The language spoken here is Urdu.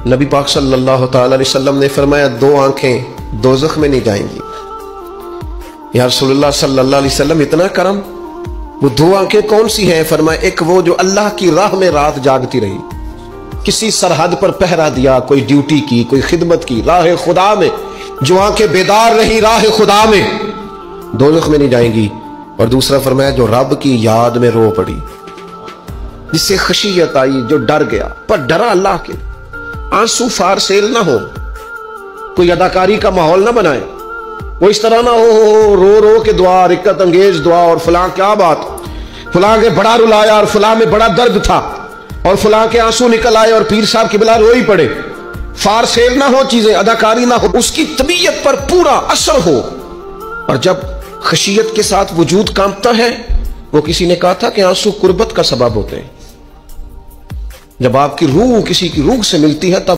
نبی پاک صلی اللہ تعالی علیہ وسلم نے فرمایا 2 آنکھیں دوزخ میں نہیں جائیں گی۔ یا رسول اللہ صلی اللہ علیہ وسلم اتنا کرم، وہ 2 آنکھیں کون سی ہیں؟ فرمایا ایک وہ جو اللہ کی راہ میں رات جاگتی رہی، کسی سرحد پر پہرا دیا، کوئی ڈیوٹی کی، کوئی خدمت کی راہ خدا میں، جو آنکھیں بیدار رہی راہ خدا میں، دوزخ میں نہیں جائیں گی۔ اور دوسرا فرمایا جو رب کی یاد میں رو پڑی، جس سے خشیت آئی، جو ڈر گیا، پر ڈرا اللہ کے، آنسو فارسیل نہ ہو، کوئی اداکاری کا ماحول نہ بنائے، وہ اس طرح نہ ہو رو رو کے دعا، رکت انگیز دعا، اور فلاں کیا بات، فلاں کے بڑا رلایا اور فلاں میں بڑا درد تھا اور فلاں کے آنسو نکل آئے اور پیر صاحب کی بلا روئی پڑے، فارسیل نہ ہو چیزیں، اداکاری نہ ہو، اس کی طبیعت پر پورا اثر ہو۔ اور جب خشیت کے ساتھ وجود کانپتا ہے، وہ کسی نے کہا تھا کہ آنسو قربت کا سبب ہوتے ہیں، جب آپ کی روح کسی کی روح سے ملتی ہے تب